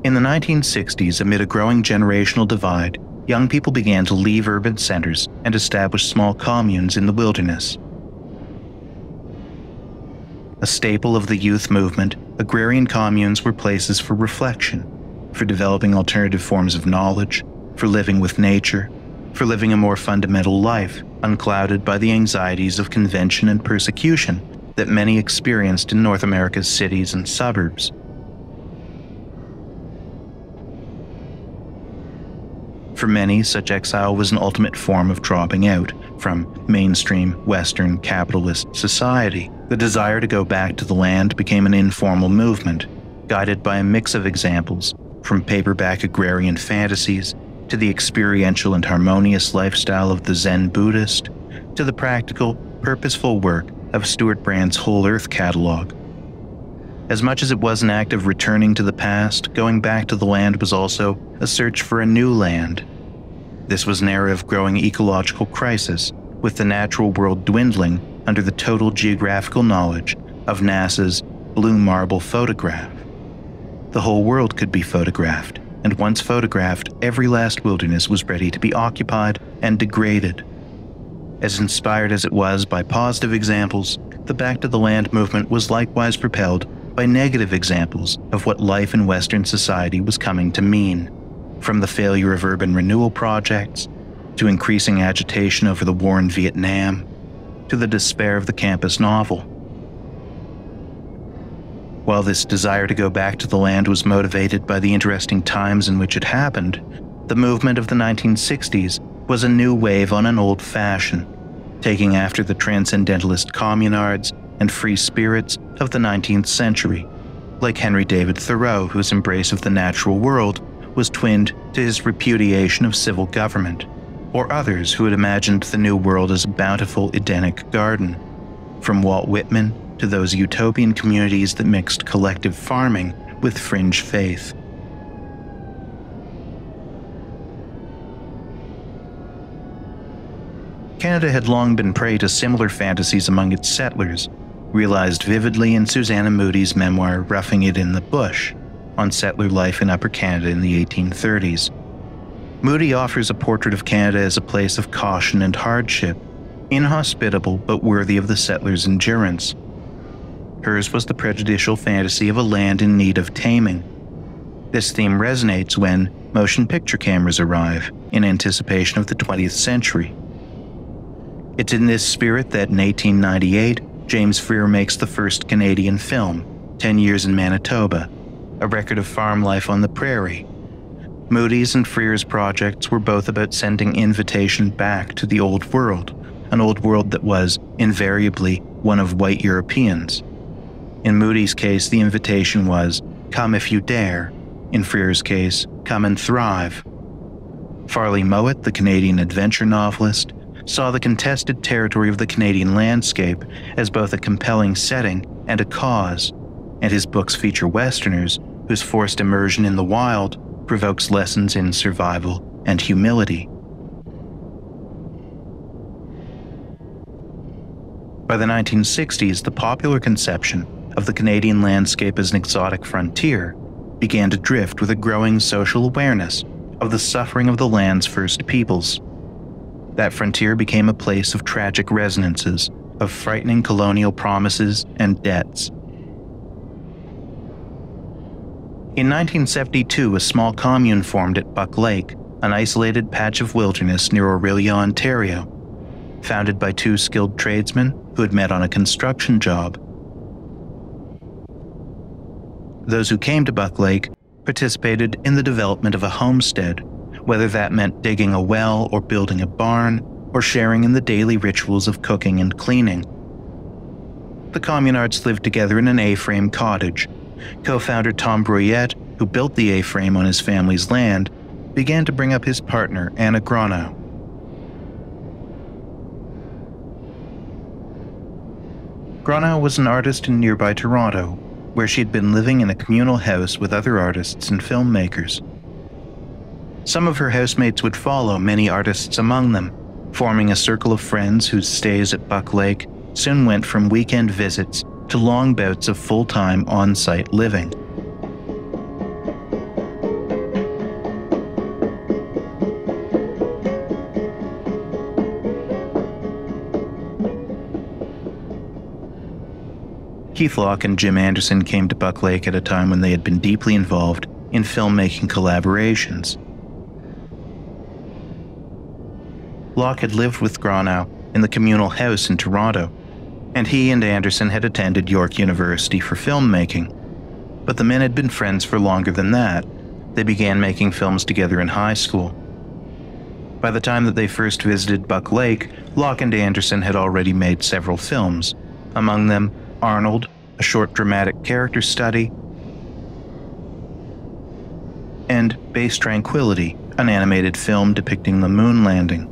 In the 1960s, amid a growing generational divide, young people began to leave urban centers and establish small communes in the wilderness. A staple of the youth movement, agrarian communes were places for reflection, for developing alternative forms of knowledge, for living with nature, for living a more fundamental life, unclouded by the anxieties of convention and persecution that many experienced in North America's cities and suburbs. For many, such exile was an ultimate form of dropping out from mainstream Western capitalist society. The desire to go back to the land became an informal movement, guided by a mix of examples, from paperback agrarian fantasies to the experiential and harmonious lifestyle of the Zen Buddhist, to the practical, purposeful work of Stuart Brand's Whole Earth catalog. As much as it was an act of returning to the past, going back to the land was also a search for a new land. This was an era of growing ecological crisis, with the natural world dwindling under the total geographical knowledge of NASA's blue marble photograph. The whole world could be photographed, and once photographed, every last wilderness was ready to be occupied and degraded. As inspired as it was by positive examples, the Back to the Land movement was likewise propelled by negative examples of what life in Western society was coming to mean, from the failure of urban renewal projects, to increasing agitation over the war in Vietnam, to the despair of the campus novel. While this desire to go back to the land was motivated by the interesting times in which it happened, the movement of the 1960s was a new wave on an old fashion, taking after the transcendentalist communards and free spirits of the 19th century, like Henry David Thoreau, whose embrace of the natural world was twinned to his repudiation of civil government, or others who had imagined the New World as a bountiful Edenic garden, from Walt Whitman to those utopian communities that mixed collective farming with fringe faith. Canada had long been prey to similar fantasies among its settlers, realized vividly in Susanna Moody's memoir Roughing It in the Bush, on settler life in Upper Canada in the 1830s. Moody offers a portrait of Canada as a place of caution and hardship, inhospitable but worthy of the settlers' endurance. Hers was the prejudicial fantasy of a land in need of taming. This theme resonates when motion picture cameras arrive, in anticipation of the 20th century. It's in this spirit that in 1898, James Freer makes the first Canadian film, 10 Years in Manitoba, a record of farm life on the prairie. Moody's and Freer's projects were both about sending invitation back to the old world, an old world that was, invariably, one of white Europeans. In Moody's case, the invitation was, "Come if you dare." In Freer's case, "Come and thrive." Farley Mowat, the Canadian adventure novelist, saw the contested territory of the Canadian landscape as both a compelling setting and a cause, and his books feature Westerners whose forced immersion in the wild provokes lessons in survival and humility. By the 1960s, the popular conception of the Canadian landscape as an exotic frontier began to drift with a growing social awareness of the suffering of the land's first peoples. That frontier became a place of tragic resonances, of frightening colonial promises and debts. In 1972, a small commune formed at Buck Lake, an isolated patch of wilderness near Orillia, Ontario, founded by two skilled tradesmen who had met on a construction job. Those who came to Buck Lake participated in the development of a homestead, whether that meant digging a well or building a barn, or sharing in the daily rituals of cooking and cleaning. The communards lived together in an A-frame cottage. Co-founder Tom Bruyette, who built the A-frame on his family's land, began to bring up his partner, Anna Grano. Grano was an artist in nearby Toronto, where she had been living in a communal house with other artists and filmmakers. Some of her housemates would follow, many artists among them, forming a circle of friends whose stays at Buck Lake soon went from weekend visits to long bouts of full-time on-site living. Keith Locke and Jim Anderson came to Buck Lake at a time when they had been deeply involved in filmmaking collaborations. Locke had lived with Gronau in the communal house in Toronto, and he and Anderson had attended York University for filmmaking. But the men had been friends for longer than that. They began making films together in high school. By the time that they first visited Buck Lake, Locke and Anderson had already made several films, among them Arnold, a short dramatic character study, and Base Tranquility, an animated film depicting the moon landing.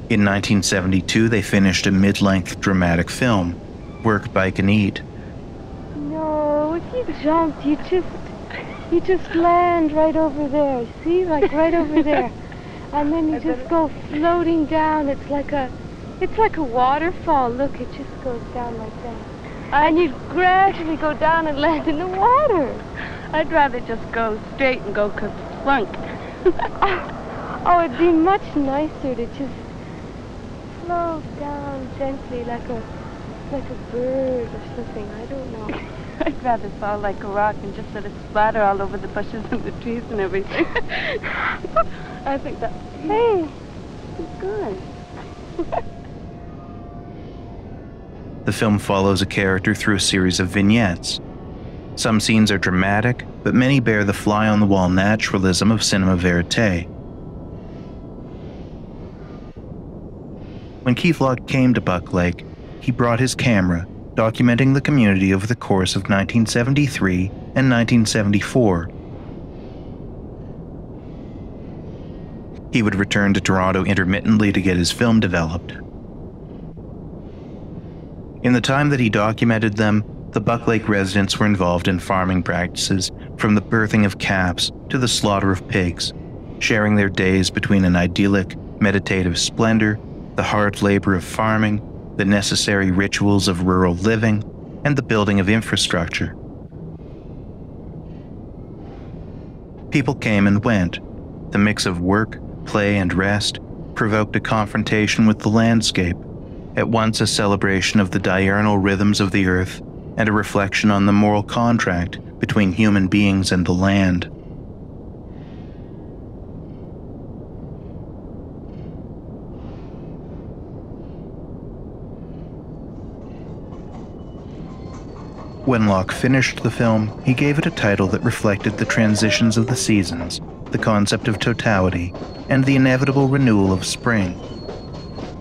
In 1972, they finished a mid-length dramatic film, Work, Bike and Eat. No, if you jumped, you just land right over there. See, like right over there, and then you just go floating down. It's like a waterfall. Look, it just goes down like that, and you gradually go down and land in the water. I'd rather just go straight and go kerplunk. Oh, it'd be much nicer to just float down gently like a bird or something. I don't know. I'd rather fall like a rock and just sort of splatter all over the bushes and the trees and everything. I think that. Hey, it's good. The film follows a character through a series of vignettes. Some scenes are dramatic, but many bear the fly-on-the-wall naturalism of cinema verité. When Keith Locke came to Buck Lake, he brought his camera, documenting the community over the course of 1973 and 1974. He would return to Toronto intermittently to get his film developed. In the time that he documented them, the Buck Lake residents were involved in farming practices, from the birthing of calves to the slaughter of pigs, sharing their days between an idyllic, meditative splendor, the hard labor of farming, the necessary rituals of rural living, and the building of infrastructure. People came and went. The mix of work, play, and rest provoked a confrontation with the landscape, at once a celebration of the diurnal rhythms of the earth and a reflection on the moral contract between human beings and the land. When Locke finished the film, he gave it a title that reflected the transitions of the seasons, the concept of totality, and the inevitable renewal of spring.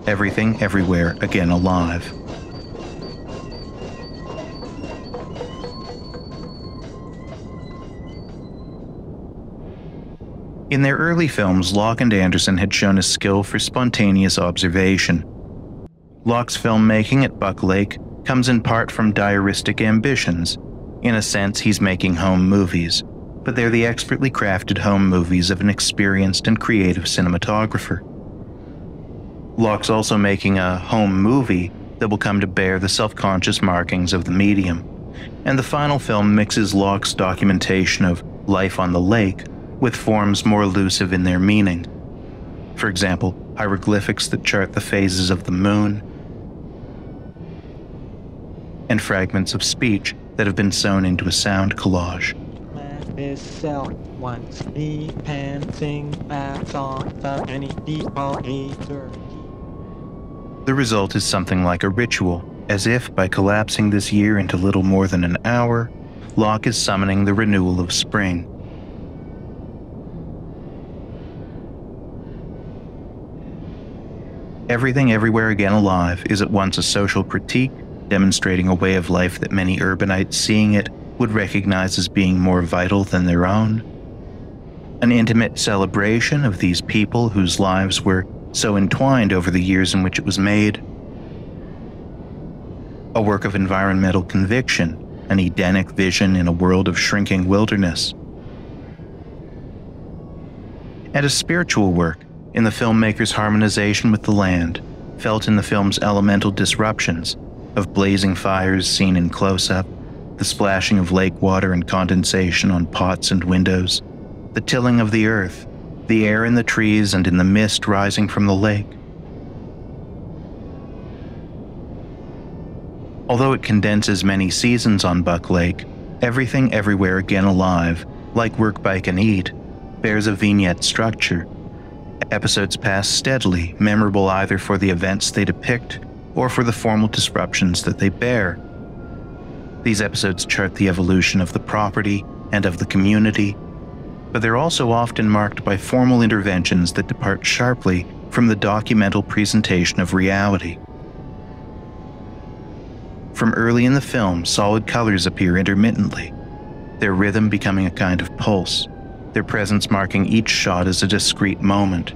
Everything, everywhere, again alive. In their early films, Locke and Anderson had shown a skill for spontaneous observation. Locke's filmmaking at Buck Lake comes in part from diaristic ambitions. In a sense, he's making home movies, but they're the expertly crafted home movies of an experienced and creative cinematographer. Locke's also making a home movie that will come to bear the self-conscious markings of the medium, and the final film mixes Locke's documentation of life on the lake with forms more elusive in their meaning. For example, hieroglyphics that chart the phases of the moon, and fragments of speech that have been sewn into a sound collage. Myself once me panting back on the any people either. The result is something like a ritual, as if by collapsing this year into little more than an hour, Locke is summoning the renewal of spring. Everything Everywhere Again Alive is at once a social critique, demonstrating a way of life that many urbanites seeing it would recognize as being more vital than their own. An intimate celebration of these people whose lives were so entwined over the years in which it was made. A work of environmental conviction, an Edenic vision in a world of shrinking wilderness. And a spiritual work in the filmmaker's harmonization with the land, felt in the film's elemental disruptions, of blazing fires seen in close-up, the splashing of lake water and condensation on pots and windows, the tilling of the earth, the air in the trees and in the mist rising from the lake. Although it condenses many seasons on Buck Lake, Everything Everywhere Again Alive, like Work, Bike, and Eat, bears a vignette structure. Episodes pass steadily, memorable either for the events they depict or for the formal disruptions that they bear. These episodes chart the evolution of the property and of the community, but they're also often marked by formal interventions that depart sharply from the documental presentation of reality. From early in the film, solid colors appear intermittently, their rhythm becoming a kind of pulse, their presence marking each shot as a discrete moment,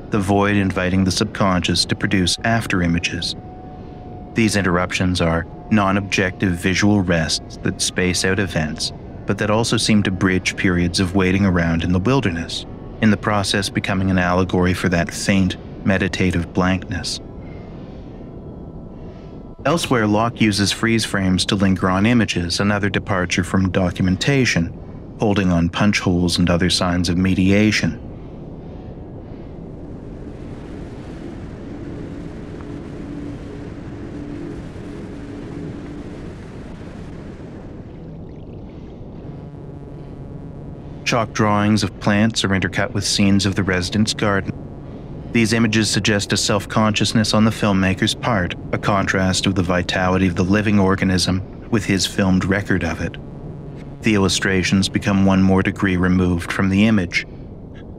the void inviting the subconscious to produce after-images. These interruptions are non-objective visual rests that space out events, but that also seem to bridge periods of waiting around in the wilderness, in the process becoming an allegory for that faint, meditative blankness. Elsewhere, Locke uses freeze frames to linger on images, another departure from documentation, holding on punch holes and other signs of mediation. Chalk drawings of plants are intercut with scenes of the resident's garden. These images suggest a self-consciousness on the filmmaker's part, a contrast of the vitality of the living organism with his filmed record of it. The illustrations become one more degree removed from the image.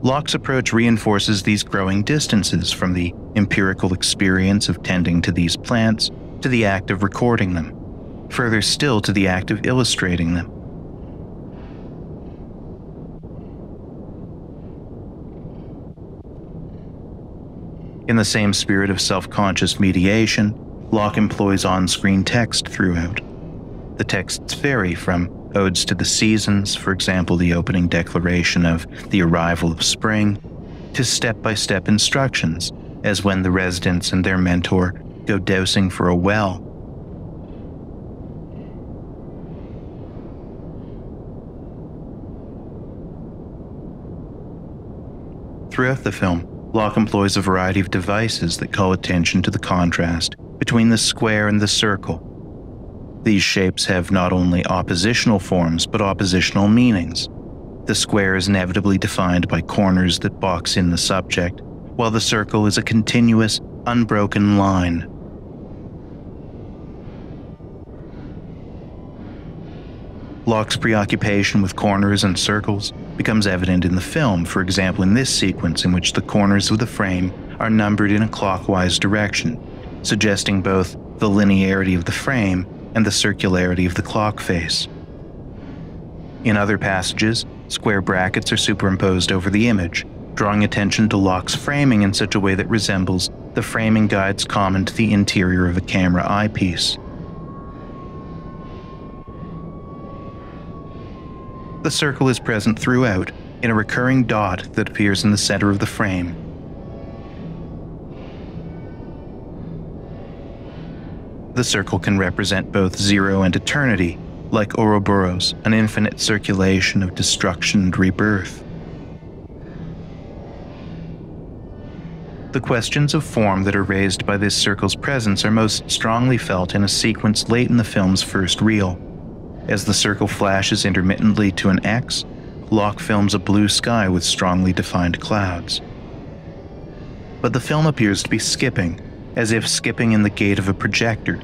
Locke's approach reinforces these growing distances from the empirical experience of tending to these plants to the act of recording them, further still to the act of illustrating them. In the same spirit of self-conscious mediation, Locke employs on-screen text throughout. The texts vary from odes to the seasons, for example the opening declaration of the arrival of spring, to step-by-step instructions, as when the residents and their mentor go dowsing for a well. Throughout the film, Locke employs a variety of devices that call attention to the contrast between the square and the circle. These shapes have not only oppositional forms, but oppositional meanings. The square is inevitably defined by corners that box in the subject, while the circle is a continuous, unbroken line. Locke's preoccupation with corners and circles becomes evident in the film, for example in this sequence in which the corners of the frame are numbered in a clockwise direction, suggesting both the linearity of the frame and the circularity of the clock face. In other passages, square brackets are superimposed over the image, drawing attention to Locke's framing in such a way that resembles the framing guides common to the interior of a camera eyepiece. The circle is present throughout, in a recurring dot that appears in the center of the frame. The circle can represent both zero and eternity, like Ouroboros, an infinite circulation of destruction and rebirth. The questions of form that are raised by this circle's presence are most strongly felt in a sequence late in the film's first reel. As the circle flashes intermittently to an X, Locke films a blue sky with strongly defined clouds. But the film appears to be skipping, as if skipping in the gate of a projector.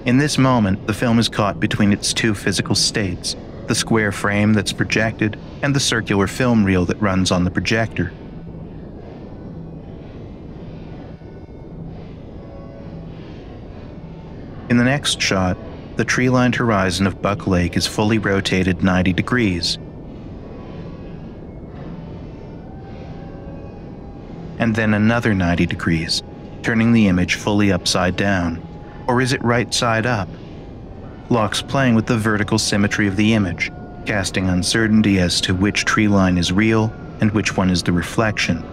In this moment, the film is caught between its two physical states, the square frame that's projected and the circular film reel that runs on the projector. In the next shot, the tree-lined horizon of Buck Lake is fully rotated 90 degrees. And then another 90 degrees, turning the image fully upside down. Or is it right side up? Locke's playing with the vertical symmetry of the image, casting uncertainty as to which tree line is real and which one is the reflection.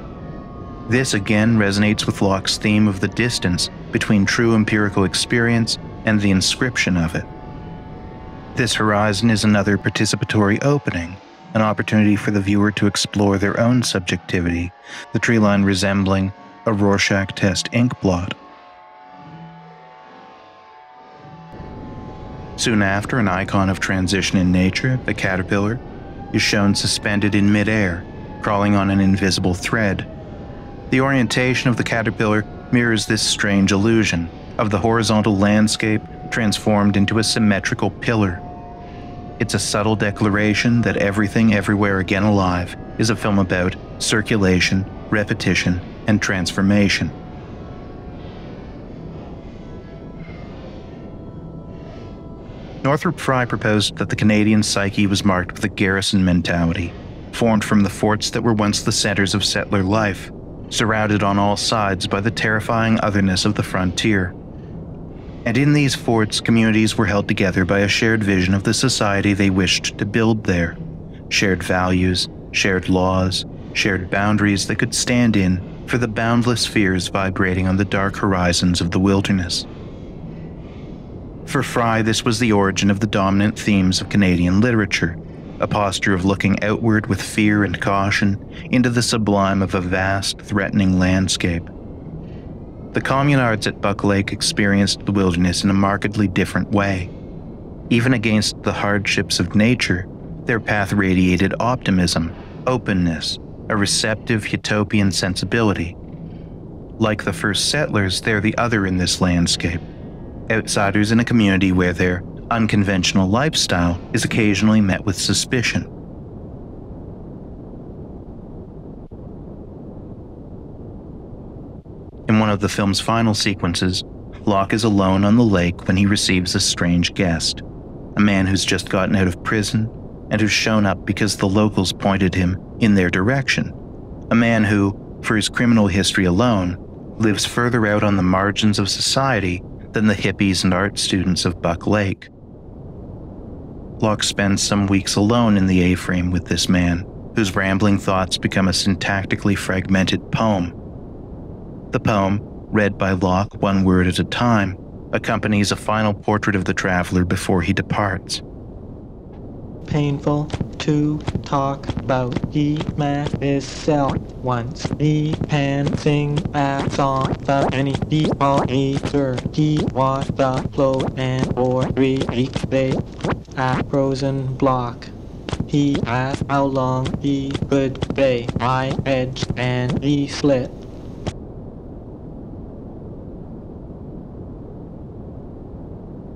This again resonates with Locke's theme of the distance between true empirical experience and the inscription of it. This horizon is another participatory opening, an opportunity for the viewer to explore their own subjectivity, the tree line resembling a Rorschach test ink blot. Soon after, an icon of transition in nature, the caterpillar, is shown suspended in midair, crawling on an invisible thread. The orientation of the caterpillar mirrors this strange illusion of the horizontal landscape transformed into a symmetrical pillar. It's a subtle declaration that Everything Everywhere Again Alive is a film about circulation, repetition, and transformation. Northrop Frye proposed that the Canadian psyche was marked with a garrison mentality, formed from the forts that were once the centers of settler life, surrounded on all sides by the terrifying otherness of the frontier. And in these forts, communities were held together by a shared vision of the society they wished to build there, shared values, shared laws, shared boundaries that could stand in for the boundless fears vibrating on the dark horizons of the wilderness. For Frye, this was the origin of the dominant themes of Canadian literature, a posture of looking outward with fear and caution into the sublime of a vast, threatening landscape. The communards at Buck Lake experienced the wilderness in a markedly different way. Even against the hardships of nature, their path radiated optimism, openness, a receptive utopian sensibility. Like the first settlers, they're the other in this landscape, outsiders in a community where their unconventional lifestyle is occasionally met with suspicion. In one of the film's final sequences, Locke is alone on the lake when he receives a strange guest, a man who's just gotten out of prison and who's shown up because the locals pointed him in their direction, a man who, for his criminal history alone, lives further out on the margins of society than the hippies and art students of Buck Lake. Locke spends some weeks alone in the A-frame with this man, whose rambling thoughts become a syntactically fragmented poem. The poem, read by Locke one word at a time, accompanies a final portrait of the traveler before he departs. Painful to talk about. He met himself once. The panting at on the any departure. He was the float and or they at frozen block. He asked how long he could stay. I edged and he slit.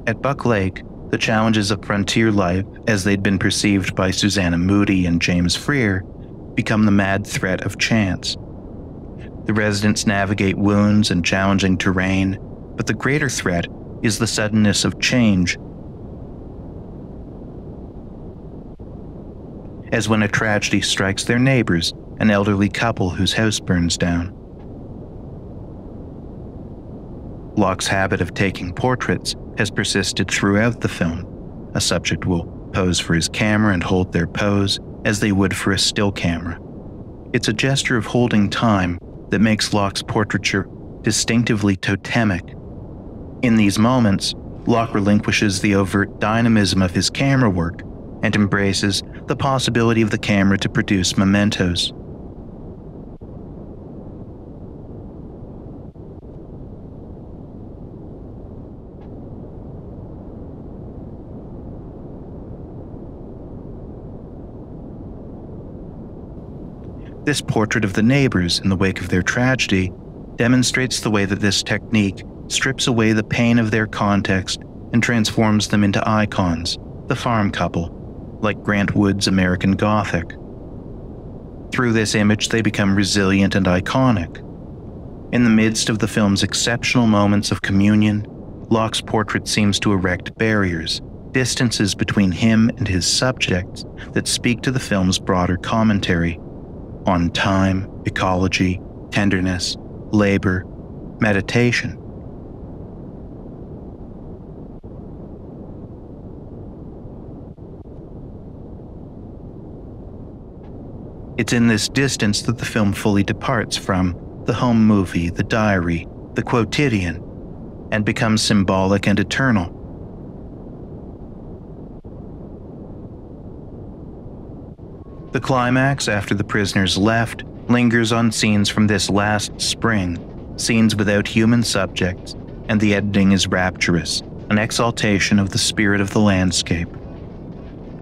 At Buck Lake, the challenges of frontier life, as they'd been perceived by Susanna Moody and James Freer, become the mad threat of chance. The residents navigate wounds and challenging terrain, but the greater threat is the suddenness of change. As when a tragedy strikes their neighbors, an elderly couple whose house burns down. Locke's habit of taking portraits has persisted throughout the film. A subject will pose for his camera and hold their pose as they would for a still camera. It's a gesture of holding time that makes Locke's portraiture distinctively totemic. In these moments, Locke relinquishes the overt dynamism of his camera work and embraces the possibility of the camera to produce mementos. This portrait of the neighbors in the wake of their tragedy demonstrates the way that this technique strips away the pain of their context and transforms them into icons, the farm couple, like Grant Wood's American Gothic. Through this image, they become resilient and iconic. In the midst of the film's exceptional moments of communion, Locke's portrait seems to erect barriers, distances between him and his subjects that speak to the film's broader commentary on time, ecology, tenderness, labor, meditation. It's in this distance that the film fully departs from the home movie, the diary, the quotidian, and becomes symbolic and eternal. The climax, after the prisoners left, lingers on scenes from this last spring, scenes without human subjects, and the editing is rapturous, an exaltation of the spirit of the landscape.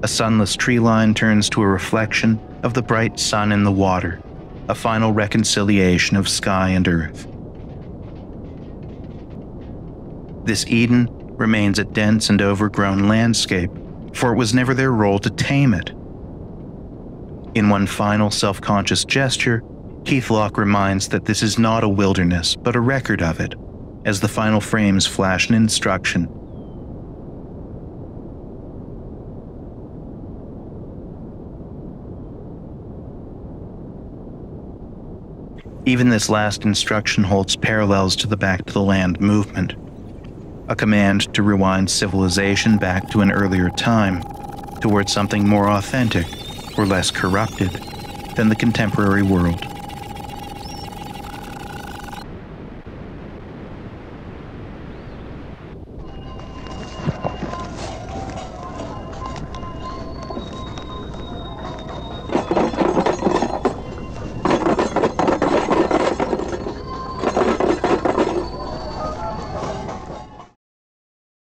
A sunless tree line turns to a reflection of the bright sun in the water, a final reconciliation of sky and earth. This Eden remains a dense and overgrown landscape, for it was never their role to tame it. In one final self-conscious gesture, Keith Locke reminds that this is not a wilderness, but a record of it, as the final frames flash an instruction. Even this last instruction holds parallels to the Back to the Land movement, a command to rewind civilization back to an earlier time, towards something more authentic or less corrupted than the contemporary world.